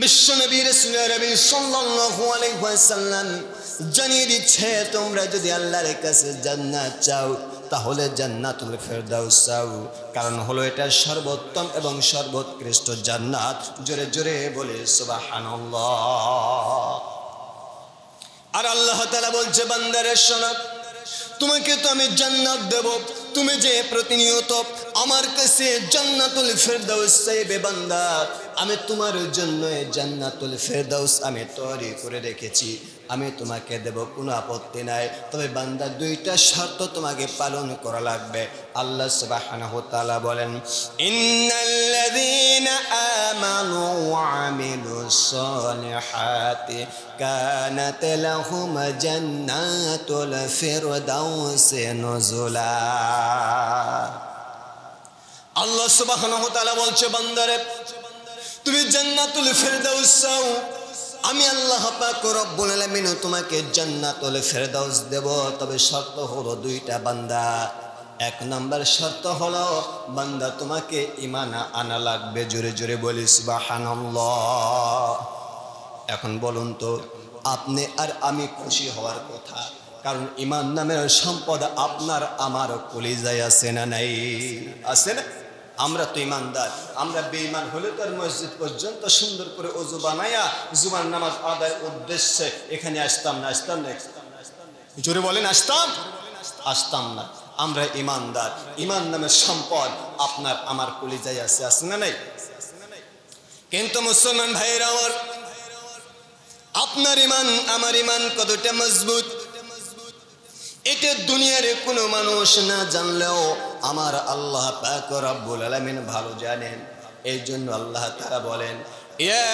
বিশ্বনবী রাসূল আরবি সাল্লাল্লাহু আলাইহি ওয়াসাল্লাম জানিয়ে দিচ্ছে, তোমরা যদি আল্লাহর কাছে জান্নাত চাও তাহলে জান্নাতুল ফেরদাউস চাও, কারণ হলো এটা সর্বোত্তম এবং সর্বোৎকৃষ্ট জান্নাত। জোরে জোরে বলে সুবহানাল্লাহ। আর আল্লাহ তাআলা বলছে, বান্দারে শোনো, তোমাকে তো আমি জান্নাত দেব, তুমি যে প্রতিনিয়ত আমার কাছে জান্নাতুল ফেরদাউস চাইবে বান্দা, আমি তোমার জন্য জান্নাতুল ফেরদাউস আমি তৈরি করে রেখেছি, আমি তোমাকে দেব, কোনো আপত্তি নাই। তবে বান্দা দুইটা শর্ত তোমাকে পালন করা লাগবে। আল্লাহ সুবহানাহু ওয়া তাআলা বলেন, ইন্নাল্লাযীনা আমানু ওয়া আমিলুস সালিহাতি কানাত লাহুম জান্নাতুল ফিরদাউসি নুজুলা। আল্লাহ সুবহানাহু ওয়া তাআলা বলছে, বান্দারে তুমি জান্নাতুল ফিরদাউস চাও, আমি আল্লাহ পাক রব্বুল আলামিন তোমাকে জান্নাতুল ফেরদাউস দেব। তবে শর্ত হলো দুইটা বান্দা। এক নাম্বার শর্ত হলো বান্দা তোমাকে ঈমান আনা লাগবে। জোরে জোরে বলি সুবহানাল্লাহ। এখন বলুন তো, আপনি আর আমি খুশি হওয়ার কথা, কারণ ঈমান নামের সম্পদ আপনার আমার কলিজায় আছে না নাই? আছে না? আমরা তো ইমানদার, আমরা বেঈমান হলে তো আর মসজিদ পর্যন্ত সুন্দর করে ওযু বানায়া জুমার নামাজ আদায়ের উদ্দেশ্যে এখানে আসতাম না। আসতাম না? জোরে বলেন, আসতাম না। আমরা ইমানদার, ঈমান নামের সম্পদ আপনার আমার কলিজায় আছে, আছে না নাই? কিন্তু মুসলমান ভাইরা আমার, আপনার ঈমান আমার ঈমান কতটা মজবুত এটা দুনিয়ার কোনো মানুষ না জানলেও আমার আল্লাহ পাক রব্বুল আলামিন ভালো জানেন। এই জন্য আল্লাহ তাআলা বলেন, ইয়া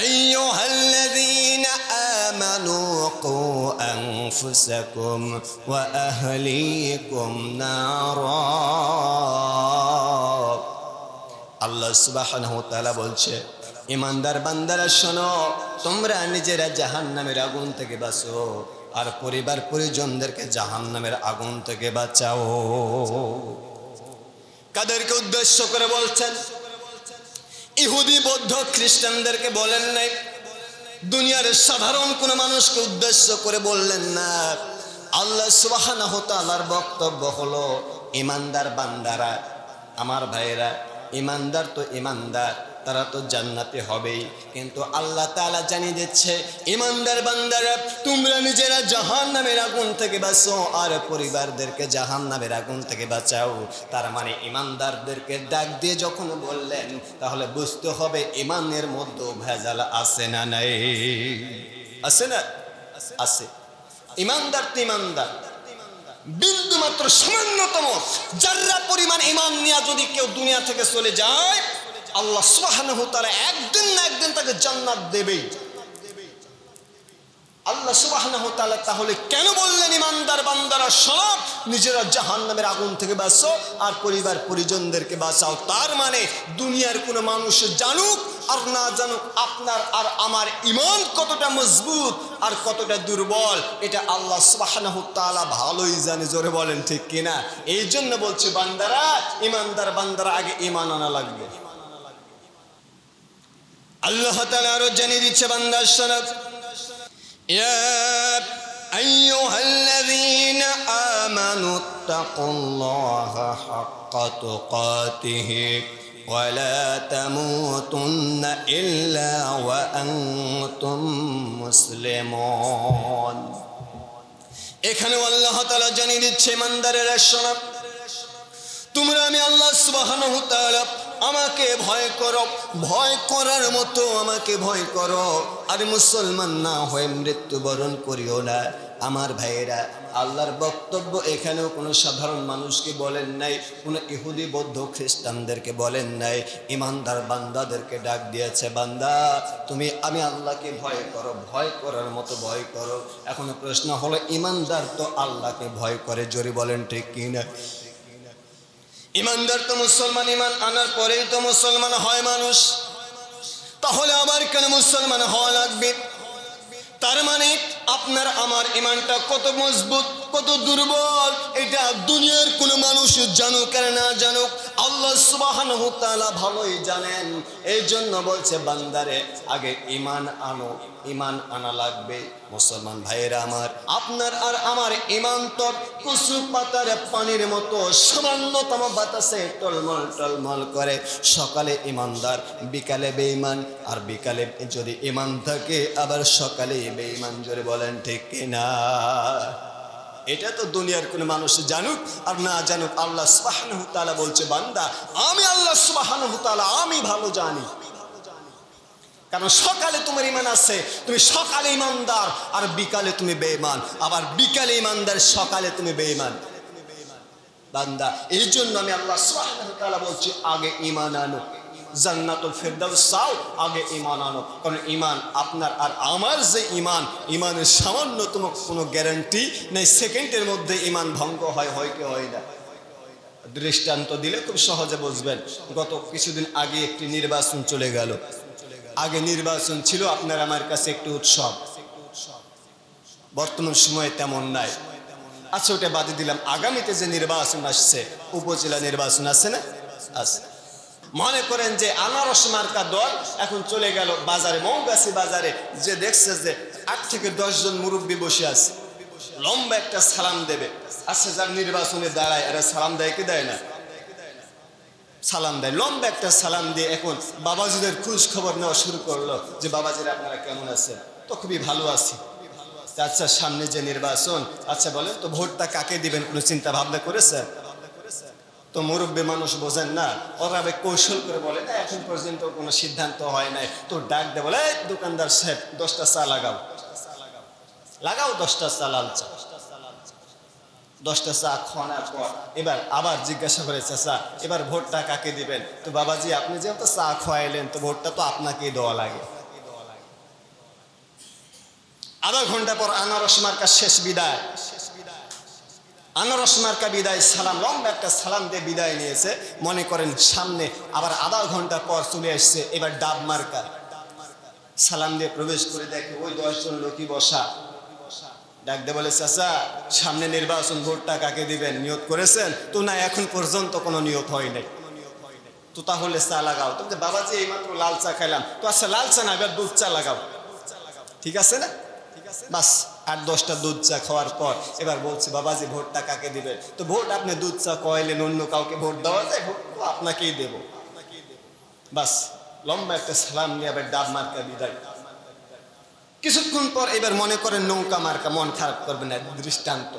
আইয়ুহাল্লাযীনা আমানু কু আনফুসাকুম ওয়া আহলিকুম নারা। আল্লাহ সুবহানাহু ওয়া তাআলা বলছে, ঈমানদার বান্দারা শোনো, তোমরা নিজেরা জাহান্নামের আগুন থেকে বাঁচো আর পরিবার পরিজনদেরকে জাহান্নামের আগুন থেকে বাঁচাও। কাদেরকে উদ্দেশ্য করে বলছেন? ইহুদি বৌদ্ধ খ্রিস্টানদেরকে বলেন নাই, দুনিয়ার সাধারণ কোন মানুষকে উদ্দেশ্য করে বললেন না। আল্লাহ সুবহানাহু ওয়া তাআলার বক্তব্য হলো, ঈমানদার বান্দারা, আমার ভাইয়েরা, ঈমানদার তো ঈমানদার, তারা তো জান্নাতে হবেই। কিন্তু আল্লাহ তাআলা জানিয়ে দিচ্ছে, ঈমানদার বান্দারা তোমরা নিজেরা জাহান্নামের আগুন থেকে বাঁচো আর পরিবারদেরকে জাহান্নামের আগুন থেকে বাঁচাও। তার মানে ঈমানদারদেরকে ডাক দিয়ে যখন বললেন, তাহলে বুঝতে হবে ঈমানের মধ্যে ভেজাল আছে না নাই? আছে না? আছে। ঈমানদার তো ঈমানদার, বিন্দু মাত্র সামান্যতম যারা পরিমাণ ঈমান নিয়ে যদি কেউ দুনিয়া থেকে চলে যায়, আল্লাহ সুবহানাহু ওয়া তাআলা একদিন না একদিন তাকে জান্নাত দেবেই। আল্লাহ সুবহানাহু ওয়া তাআলা তাহলে কেন বললেন, ঈমানদার বান্দারা সব নিজেরা জাহান্নামের আগুন থেকে বাঁচো আর পরিবার পরিজনদেরকে বাঁচাও? তার মানে দুনিয়ার কোনো মানুষ জানুক আর না জানুক, আপনার আর আমার ঈমান কতটা মজবুত আর কতটা দুর্বল এটা আল্লাহ সুবহানাহু ওয়া তাআলা ভালোই জানে। জোরে বলেন ঠিক কিনা? এই জন্য বলছি, বান্দারা, ঈমানদার বান্দারা আগে ঈমান আনা লাগবে। আল্লাহ তাআলা আরো জানিয়ে দিচ্ছে, বান্দা শোনো, ইয়া আইয়ুহাল্লাযীনা আমানু তাকুল্লাহা হাক্কা তুকাতিহি ওয়া লা তামুতুন্না ইল্লা ওয়া আনতুম মুসলিমুন। এখানে আল্লাহ তাআলা জানিয়ে দিচ্ছে, ঈমানদারেরা শোনো, তোমরা আমি আল্লাহ সুবহানাহু ওয়া তাআলা আমাকে ভয় করো, ভয় করার মতো আমাকে ভয় করো, আর মুসলমান না হয়ে মৃত্যুবরণ করিও না। আমার ভাইয়েরা, আল্লাহর বক্তব্য এখানেও কোনো সাধারণ মানুষকে বলেন নাই, কোনো ইহুদি বৌদ্ধ খ্রিস্টানদেরকে বলেন নাই, ঈমানদার বান্দাদেরকে ডাক দিয়েছে, বান্দা তুমি আমি আল্লাহকে ভয় করো, ভয় করার মতো ভয় করো। এখন প্রশ্ন হলো, ঈমানদার তো আল্লাহকে ভয় করে, জোরে বলেন ঠিক কিনা? ঈমানদার তো মুসলমান, ঈমান আনার পরেই তো মুসলমান হয় মানুষ, তাহলে আবার কেন মুসলমান হওয়া লাগবে? তার মানে আপনার আমার ঈমানটা কত মজবুত, কত দুর্বল এটা দুনিয়ার কোনো মানুষ জানুক আর না জানুক, আল্লাহ সুবহানাহু ওয়া তাআলা ভালোই জানেন। এই জন্য বলছে বান্দারে আগে ঈমান আনো, ঈমান আনা লাগবে। মুসলমান ভাইয়েরা আমার, আপনার আর আমার ঈমান তো কচু পাতার পানির মতো সামান্যতম বাতাসে টলমল টলমল করে। সকালে ঈমানদার, বিকালে বেঈমান, আর বিকালে যদি ঈমান থাকে আবার সকালে বেঈমান। জোরে বলেন ঠিক কিনা? এটা তো দুনিয়ার কোনো মানুষ জানুক আর না জানুক, আল্লাহ সুবহানাহু ওয়া তাআলা বলছে বান্দা আমি আল্লাহ সুবহানাহু ওয়া তাআলা আমি ভালো জানি। কারণ সকালে তোমার ঈমান আছে, তুমি সকালে ঈমানদার, আর বিকালে তুমি বেঈমান, আবার বিকালে ঈমানদার, সকালে তুমি বেঈমান। বান্দা এই জন্য আমি আল্লাহ সুবহানাহু ওয়া তাআলা বলছি আগে ঈমান আনো, জান্নাতুল ফেরদাউস চাও, আগে ঈমান আনো। কারণ ঈমান আপনার আর আমার যে ঈমান, ঈমানের সামান্যতম কোনো গ্যারান্টি নেই সেকেন্ডের মধ্যে ঈমান ভঙ্গ হয় কি হয় না। দৃষ্টান্ত দিলে খুব সহজে বুঝবেন। গত কিছুদিন আগে একটি নির্বাচন চলে গেল। আগে নির্বাচন ছিল আপনার আমার কাছে একটি উৎসব, বর্তমান সময়ে তেমন নাই। আচ্ছা ওটা বাদে দিলাম, আগামীতে যে নির্বাচন আসছে, উপজেলা নির্বাচন আছে না, আছে। মনে করেন যে আনারস মার্কা দল এখন চলে গেল বাজারে, মৌগাছি বাজারে, যে দেখছে যে 8 থেকে 10 জন মুরব্বী বসে আছে, লম্বা একটা সালাম দেবে। আচ্ছা যার নির্বাচনে দাঁড়ায় এরা সালাম দেয় কি দেয় না? সালাম দেয়, লম্বা একটা সালাম দিয়ে এখন বাবাজিদের খোঁজ খবর নেওয়া শুরু করলো যে বাবাজিরা আপনারা কেমন আছেন? তো খুবই ভালো আছি। আচ্ছা সামনে যে নির্বাচন, আচ্ছা বলেন তো ভোটটা কাকে দিবেন, কোনো চিন্তা ভাবনা করেছেন? তো মুরব্বী মানুষ বোঝেন না, ওরা কৌশল করে বলে না এখন পর্যন্ত কোনো সিদ্ধান্ত হয় নাই। তো ডাক দে বলে দোকানদার সাহেব 10টা চা লাগাও, লাগাও 10টা চা, লাল চা। 10টা চা খাওয়ানোর পর এবার আবার জিজ্ঞাসা করে চাচা এবার ভোটটা কাকে দিবেন? তো বাবাজি আপনি যেহেতু চা খাওয়াইলেন তো ভোটটা তো আপনাকেই দেওয়া লাগে। আধা ঘন্টা পর আনারস মার্কা শেষ বিদায়, আনারস মার্কা বিদায় সালাম, লম্বা একটা সালাম দিয়ে বিদায় নিয়েছে। মনে করেন সামনে আবার আধা ঘন্টা পর চলে আসছে এবার ডাব মার্কা, সালাম দিয়ে প্রবেশ করে দেখে ওই 10 জন লোকই বসা। ডাক দিয়ে বলে চাচা সামনে নির্বাচন, ভোটটা কাকে দিবেন নিয়ত করেছেন? তো না এখন পর্যন্ত কোনো নিয়ত হয় নাই। তো তাহলে চা লাগাও। তো বাবাজি এইমাত্র লাল চা খাইলাম। তো আচ্ছা লাল চা না, এবার দুধ চা লাগাও, ঠিক আছে না? বাস 8-10টা দুধ চা খাওয়ার পর এবার বলছে বাবাজি ভোটটা কাকে দিবেন? তো ভোট আপনি দুধ চা খাওয়াইলেন, অন্য কাউকে ভোট দেওয়া যায়? ভোট তো আপনাকেই দেব। বাস লম্বা একটা সালাম নিয়ে আবার ডাব মার্কা বিদায়। কিছুক্ষণ পর এবার মনে করেন নৌকা মার্কা, মন খারাপ করবে না, দৃষ্টান্ত।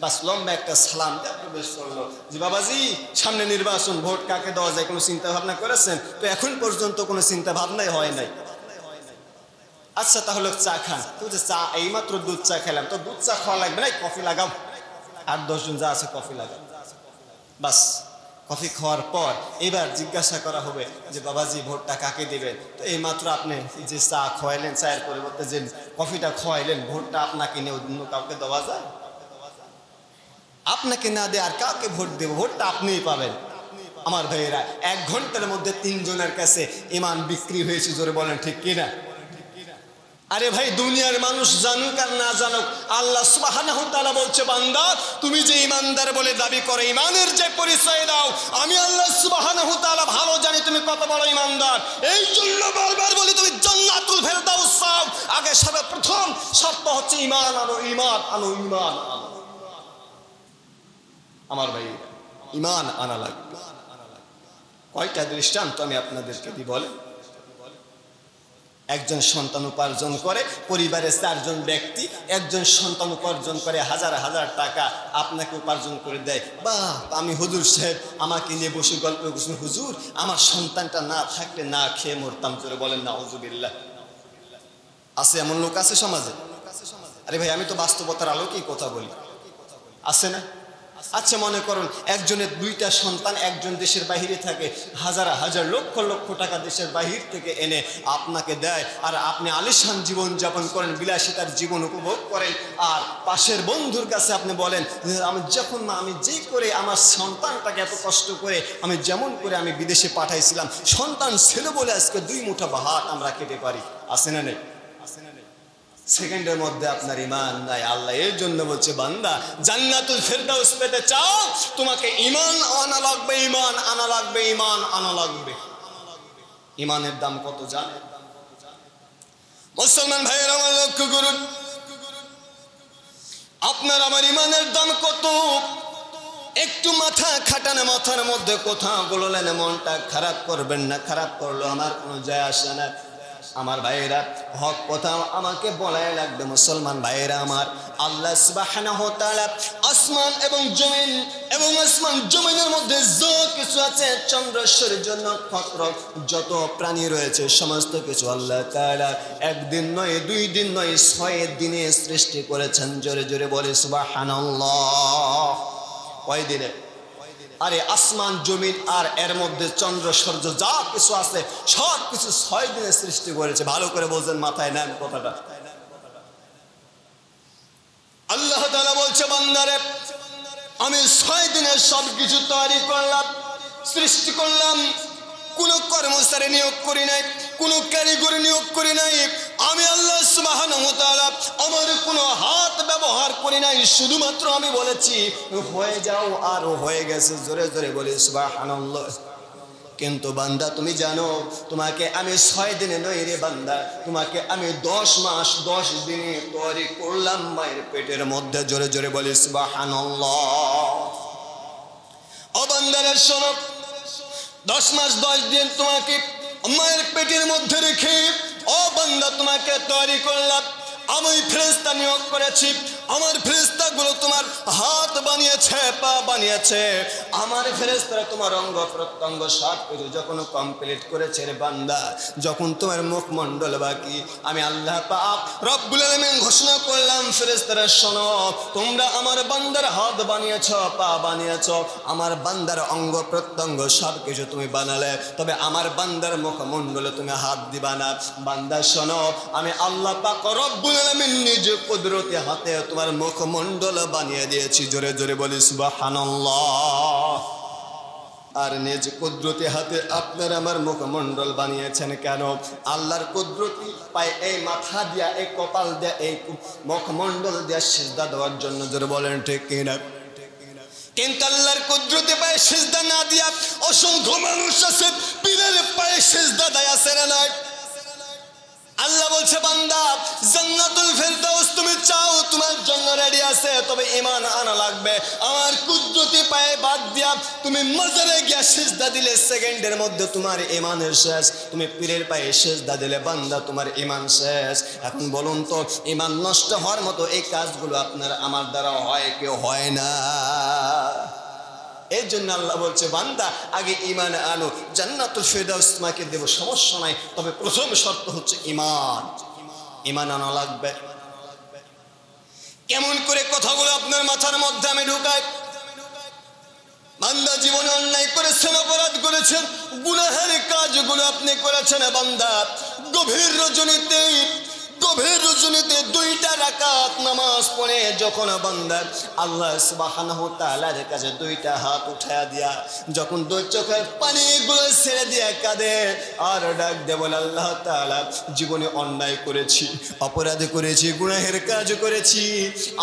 বাস লম্বা একটা সালাম দিয়ে প্রবেশ করলো যে বাবাজি সামনে নির্বাচন, ভোট কাকে দেওয়া যায় কোনো চিন্তা ভাবনা করেছেন? তো এখন পর্যন্ত কোনো চিন্তা ভাবনাই হয় নাই। আচ্ছা তাহলে চা খান। তো যে চা এইমাত্র দুধ চা খেলাম, তো দুধ চা খাওয়া লাগবে না, কফি লাগাও, 8-10 জন যা আছে কফি লাগাও। বাস কফি খাওয়ার পর এবার জিজ্ঞাসা করা হবে যে বাবাজি ভোটটা কাকে দিবেন? তো এইমাত্র আপনি যে চা খাওয়াইলেন, চায়ের পরিবর্তে যে কফিটা খাওয়াইলেন, ভোটটা আপনাকে নিয়ে অন্য কাউকে দেওয়া যায়? আপনাকে না দিয়ে আর কাউকে ভোট দেব? ভোটটা আপনিই পাবেন। আমার ভাইয়েরা 1 ঘন্টার মধ্যে 3 জনের কাছে ঈমান বিক্রি হয়েছে। জোরে বলেন ঠিক কিনা? আরে ভাই দুনিয়ার মানুষ জানুক আর না জানুক, আল্লাহ সুবহানাহু ওয়া তাআলা বলছে বান্দা তুমি যে ঈমানদার বলে দাবি করে, ঈমানের যে পরিচয় দাও, আমি আল্লাহ সুবহানাহু ওয়া তাআলা ভালো জানি তুমি কত বড় ঈমানদার। এই জন্য বারবার বলি তুমি জান্নাতুল ফেরদাউস চাও, আগে সর্বপ্রথম শর্ত হচ্ছে ঈমান আনো, ঈমান আনো, ঈমান আনো। আমার ভাই ঈমান আনা লাগবে। কয়টা দৃষ্টান্ত আমি আপনাদেরকে দিই বলে। একজন সন্তান উপার্জন করে, পরিবারের 4 জন ব্যক্তি, একজন সন্তান উপার্জন করে হাজার হাজার টাকা আপনাকে উপার্জন করে দেয়। বাহ আমি হুজুর সাহেব আমাকে নিয়ে বসে গল্প করছেন, হুজুর আমার সন্তানটা না থাকলে না খেয়ে মরতাম। জোরে বলেন নাউজুবিল্লাহ। আছে এমন লোক আছে সমাজে? আরে ভাই আমি তো বাস্তবতার আলোকেই কথা বলি, আছে না? আচ্ছা মনে করুন একজনের 2টা সন্তান, একজন দেশের বাহিরে থাকে, হাজার হাজার লক্ষ লক্ষ টাকা দেশের বাহির থেকে এনে আপনাকে দেয়, আর আপনি আলিশান জীবন যাপন করেন, বিলাসিতার জীবন উপভোগ করেন, আর পাশের বন্ধুর কাছে আপনি বলেন আমি যখন আমি যেই করে আমার সন্তানটাকে এত কষ্ট করে আমি যেমন করে আমি বিদেশে পাঠাইছিলাম, সন্তান ছিল বলে আজকে 2 মুঠা ভাত আমরা খেতে পারি। আছে না নেই? সেকেন্ডের মধ্যে আপনার ঈমান নাই। আল্লাহ এর জন্য বলছে, বান্দা জান্নাতুল ফেরদাউস পেতে চাও, তোমাকে ঈমান আনা লাগবে, ঈমান আনা লাগবে, ঈমান আনা লাগবে। ঈমানের দাম কত জানেন? মুসলমান ভাইয়েরা আমার লক্ষ্য করুন, আপনার আমার ঈমানের দাম কত? একটু মাথা খাটানো, মাথার মধ্যে কথা বললেন, মনটা খারাপ করবেন না, খারাপ করলো আমার কোনো যায় আসে না। আমার ভাইয়েরা, হক কথা আমাকে বলাই লাগবে। মুসলমান ভাইয়েরা আমার, আল্লাহ সুবহানাহু ওয়া তাআলা আসমান এবং জমিন এবং আসমান জমিনের মধ্যে যত কিছু আছে, চন্দ্র সূর্য নক্ষত্র যত প্রাণী রয়েছে, সমস্ত কিছু আল্লাহ তাআলা একদিন নয়, 2 দিন নয়, 6 দিনে সৃষ্টি করেছেন। জোরে জোরে বলে সুবহানাল্লাহ। কয় দিনে? আরে আসমান জমিন আর এর মধ্যে চন্দ্র সূর্য যা কিছু আছে সব কিছু 6 দিনে সৃষ্টি করেছে। ভালো করে বোঝেন, মাথায় নেন কথাটা। আল্লাহ তাআলা বলছে, বান্দারে আমি 6 দিনে সব কিছু তৈরি করলাম, সৃষ্টি করলাম। কোনো কর্মচারী নিয়োগ করি নাই, কোনো কারিগর নিয়োগ করি নাই। আমি আল্লাহ সুবহানাহু ওয়া তাআলা আমার কোনো হাত ব্যবহার করি নাই। শুধুমাত্র আমি বলেছি হয়ে যাও, আর হয়ে গেছে। জোরে জোরে বলি সুবহানাল্লাহ। কিন্তু বান্দা তুমি জানো, তোমাকে আমি 6 দিনে নয় রে বান্দা, তোমাকে আমি 10 মাস 10 দিনে তৈরি করলাম মায়ের পেটের মধ্যে। জোরে জোরে বলি সুবহানাল্লাহ। ও বান্দারা শোনো, 10 মাস 10 দিন তোমাকে মায়ের পেটের মধ্যে রেখে, ও বান্দা তোমাকে তৈরি করলাম। আমি ফেরেশতা নিয়োগ করেছি, আমার ফেরেশতাগুলো তোমার হাত বানিয়েছে, পা বানিয়েছে। আমার ফেরেশতারা তোমার অঙ্গ প্রত্যঙ্গ সব কিছু যখন কমপ্লিট করেছে রে বান্দা, যখন তোমার মুখমণ্ডল বাকি, আমি আল্লাহ পাক রব্বুল আলামিন ঘোষণা করলাম, ফেরেশতারা শোনো, তোমরা আমার বান্দার হাত বানিয়েছ, পা বানিয়েছ, আমার বান্দার অঙ্গ প্রত্যঙ্গ সব কিছু তুমি বানালে, তবে আমার বান্দার মুখমণ্ডলে তুমি হাত দিবা না। বান্দা শোনো, আমি আল্লাহ পাক রব্বুল আলামিন নিজ কুদরতি হাতে তোমার মুখমণ্ডল বানিয়ে দিয়েছি। জোরে জোরে বলি সুবহানাল্লাহ। আর নিজ কুদরতি হাতে আপনার আমার মুখমণ্ডল বানিয়েছেন কেন? আল্লাহর কুদরতি পায় এই মাথা দিয়া, এই কপাল দিয়া, এই মুখমণ্ডল দিয়া সিজদা দেওয়ার জন্য। জোরে বলেন ঠিক কিনা? কিন্তু আল্লাহর কুদরতি পায়ে সিজদা না দিয়া অসংখ্য মানুষ আছে পীরের পায়ে সিজদা দেয়, আছে না নাই? আল্লাহ বলছে, বান্দা জান্নাতুল ফেরদাউস তুমি চাও, তোমার জন্য রেডি আছে, তবে ঈমান আনা লাগবে। আমার কুদরতি পায়ে বাদ দিয়া তুমি মাজারে গিয়া সিজদা দিলে, সেকেন্ডের মধ্যে তোমার ঈমানের শেষ। তুমি পীরের পায়ে সিজদা দিলে বান্দা, তোমার ঈমান শেষ। এখন বলুন তো, ঈমান নষ্ট হওয়ার মতো এই কাজগুলো আপনার আমার দ্বারা হয় কি হয় না? এর জন্য আল্লাহ বলছে, বান্দা আগে ঈমান আনো, জান্নাতুল ফেরদাউস তোমাকে দেব, সমস্যা নাই, তবে প্রথম শর্ত হচ্ছে ঈমান। ঈমান আনা লাগবে। কেমন করে কথাগুলো আপনার মাথার মধ্যে আমি ঢুকাই? বান্দা জীবনে অন্যায় করেছেন, অপরাধ করেছেন, গুনাহের কাজগুলো আপনি করেছেন। বান্দা গভীর রজনীতে 2টা রাকাত নামাজ পড়ে যখন বান্দা আল্লাহ সুবহানাহু ওয়া তাআলার কাছে 2টা হাত উঠায়া দিয়া, যখন 2 চোখের পানিগুলো ছেড়ে দিয়া কাঁদে আর ডাক দেয়, বলে আল্লাহ তাআলা জীবনে অন্যায় করেছি, অপরাধ করেছি, গুনাহের কাজ করেছি,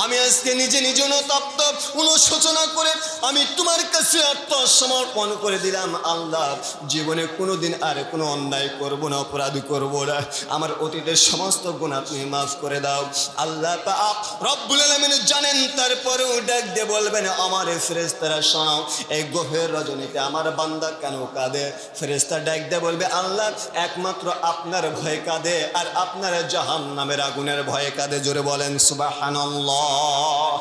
আমি আজকে নিজে নিজে অনুতপ্ত, অনুশোচনা করে আমি তোমার কাছে আত্মসমর্পণ করে দিলাম। আল্লাহ জীবনে কোনোদিন আর কোনো অন্যায় করব না, অপরাধ করব না, আমার অতীতের সমস্ত গুনাহ তুমি মাফ করে দাও। আল্লাহ পাক রব্বুল আলামিন জানেন, তারপরেও ডাক দিয়ে বলবেন, আমার ফেরেশতারা শোনাও, এই গভীর রজনীতে আমার বান্দা কেন কাঁদে? ফেরেশতা ডাক দিয়ে বলবে, আল্লাহ একমাত্র আপনার ভয়ে কাঁদে, আর আপনার জাহান্নামের আগুনের ভয়ে কাঁদে। জোরে বলেন সুবহানাল্লাহ।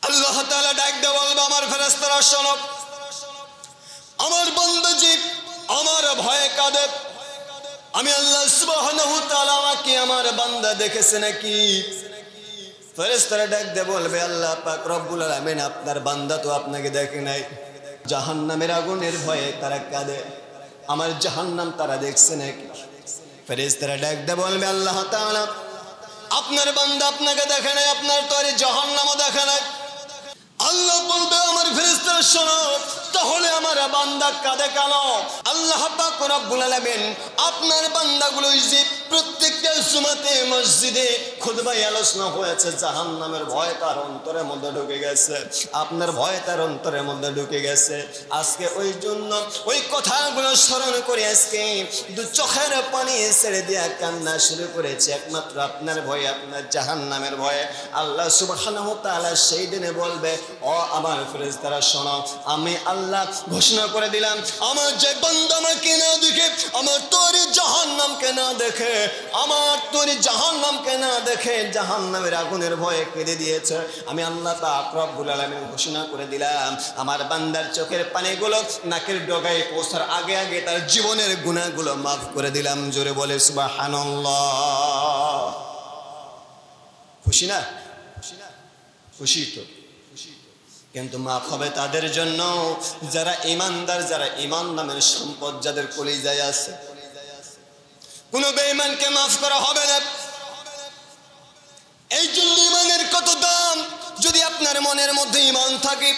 আল্লাহ তাআলা ডাক দিয়ে বলবে, আমার ফেরেশতারা শোনো, আমার বান্দা যে আমার ভয়ে কাঁদে, আমি আল্লাহ সুবহানাহু ওয়া তাআলা আমাকে আমার বান্দা দেখেছে নাকি? ফেরেশতারা ডাক দিয়ে বলবে, আল্লাহ পাক রব্বুল আলামিন আপনার বান্দা তো আপনাকে দেখে নাই, জাহান্নামের আগুনের ভয়ে তারা কাঁদে, আমার জাহান্নাম তারা দেখছে নাকি? ফেরেশতারা ডাক দিয়ে বলবে, আল্লাহ তাআলা আপনার বান্দা আপনাকে দেখে নাই, আপনার তো আর জাহান্নামও দেখে নাই। আল্লাহ বলবে, আমার ফেরেশতারা শোনো, তাহলে আমার বান্দা কাঁদে কেন? আল্লাহ পাক রব্বুল আলামিন আপনার বান্দাগুলো যে প্রত্যেকটা জুমাতে মসজিদে খুতবায় আলোচনা হয়েছে, জাহান্নামের ভয় তার অন্তরের মধ্যে ঢুকে গেছে, আপনার ভয় তার অন্তরের মধ্যে ঢুকে গেছে। আজকে ওই জন্য ওই কথাগুলো স্মরণ করে আজকে দু চোখের পানি ছেড়ে দিয়া কান্না শুরু করেছে, একমাত্র আপনার ভয়ে, আপনার জাহান্নামের ভয়ে। আল্লাহ সুবহানাহু ওয়া তাআলা সেই দিনে বলবে, ও আমার ফেরেশতারা শোনো, আমি আল্লাহ ঘোষণা করে দিলাম, আমার যে বান্দা আমাকে না দেখে, আমার তোরে জাহান্নামকে না দেখে, আমার তোরে জাহান্নামকে না দেখে জাহান্নামের আগুনের ভয়ে কেঁদে দিয়েছে, আমি আল্লাহ পাক রব্বুল আলামিন ঘোষণা করে দিলাম, আমার বান্দার চোখের পানিগুলো নাকের ডগায় পৌঁছার আগে আগে তার জীবনের গুনাহগুলো মাফ করে দিলাম। জোরে বলে সুবহানাল্লাহ। খুশি না? খুশি তো। কিন্তু মাফ হবে তাদের জন্য যারা ইমানদার, যারা ইমান নামের সম্পদ যাদের কলিজায় আছে। কোন বেঈমানকে মাফ করা হবে না। এই জন্য ইমানের কত দাম। যদি আপনার মনের মধ্যে ইমান থাকে,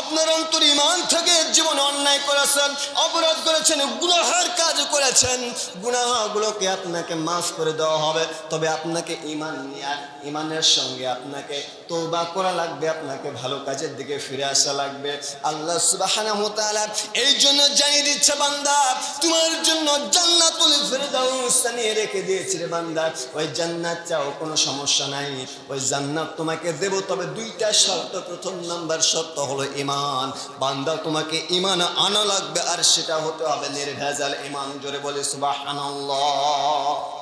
আপনার অন্তর ইমান থেকে জীবনে অন্যায় করেছেন, অপরাধ করেছেন, গুনাহের কাজ করেছেন, গুনাহগুলোকে আপনাকে মাফ করে দেওয়া হবে। তবে আপনাকে ইমান নিয়ে, ইমানের সঙ্গে আপনাকে তওবা করা লাগবে, আপনাকে ভালো কাজের দিকে ফিরে আসা লাগবে। আল্লাহ সুবহানাহু ওয়া তাআলা এই জন্য জানিয়ে দিচ্ছে, বান্দা তোমার জন্য জান্নাতুল ফিরদাউস নিয়ে রেখে দিয়েছি রে বান্দা, ওই জান্নাত চাও কোনো সমস্যা নাই, ওই জান্নাত তোমাকে দেব, তবে দুইটা শর্ত। প্রথম নাম্বার শর্ত হলো ইমান। বান্দা তোমাকে ইমান আনা লাগবে, আর সেটা হতে হবে নির্ভেজাল ইমান। জোরে বলে সুবহানাল্লাহ।